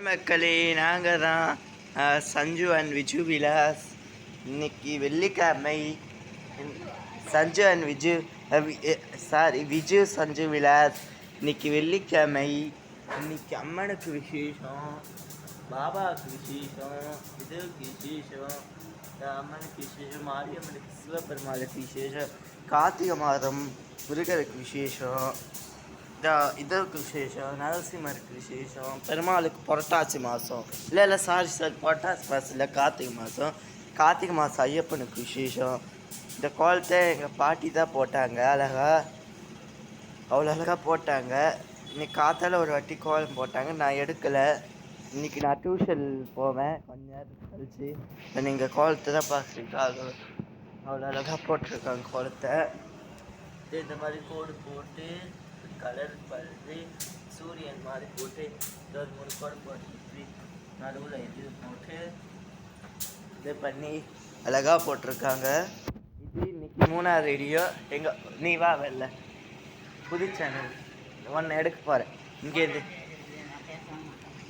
மக்களே, நாங்கள் தான் சஞ்சு அண்ட் விஜு விலாஸ். இன்னைக்கு வெள்ளிக்கிழமை. சஞ்சு அண்ட் விஜு விஜு சஞ்சு விலாஸ். இன்னைக்கு வெள்ளிக்கிழமை. இன்னைக்கு அம்மனுக்கு விசேஷம், பாபாவுக்கு விசேஷம், விஜுவுக்கு விசேஷம், அம்மனுக்கு விசேஷம், மாரியம்மனுக்கு, சிவபெருமாளுக்கு விசேஷம், கார்த்திகை மாதம் முருகருக்கு விசேஷம், இதற்கு விசேஷம், நரசிம்மருக்கு விசேஷம், பெருமாளுக்கு புரட்டாசி மாதம், இல்லை சாரி புரட்டாசி மாதம் இல்லை, கார்த்திகை மாதம் ஐயப்பனுக்கு விசேஷம். இந்த கோலத்தை எங்கள் பாட்டி தான் போட்டாங்க, அவ்வளோ அழகாக போட்டாங்க. இன்னைக்கு காத்தால ஒரு வாட்டி கோலம் போட்டாங்க, நான் எடுக்கலை. இன்றைக்கி நான் டியூஷன் போவேன் கொஞ்ச நேரத்துக்கு கழிச்சு. நீங்கள் கோலத்தை தான் பார்க்குறீங்க, அவ்வளோ அழகாக போட்டிருக்காங்க கோலத்தை. இந்த மாதிரி கோடு போட்டு கலர் பண்ணி சூரியன் மாதிரி போட்டு ஒரு 3 கோடு போட்டு நடுவில் இது போட்டு இது பண்ணி அழகாக போட்டிருக்காங்க. இது இன்னைக்கு 3வது வீடியோ. நீ வா வெளில, புது சேனல் ஒன்று எடுக்க போகிறேன். இங்கேருந்து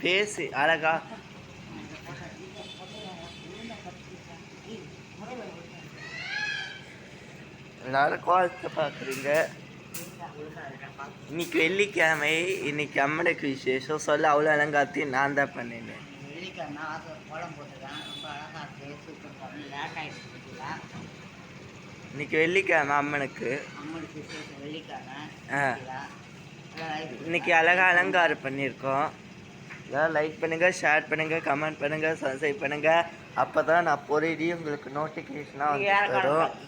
பேசி அழகா எல்லாரும் கோலத்தை பார்க்குறீங்க. இன்னைக்கு வெள்ளிக்கிழமை, இன்னைக்கு அம்மனுக்கு விசேஷம். சொல்ல அவ்வளோ அலங்காரத்தி நான் தான் பண்ணினேன். இன்னைக்கு வெள்ளிக்கிழமை அம்மனுக்கு. இன்னைக்கு அழகாக அலங்காரம் பண்ணியிருக்கோம். எல்லாம் லைக் பண்ணுங்கள், ஷேர் பண்ணுங்கள், கமெண்ட் பண்ணுங்கள், சப்ஸ்கிரைப் பண்ணுங்கள். அப்போ தான் நான் போகிற உங்களுக்கு நோட்டிஃபிகேஷனாக வந்து வரும்.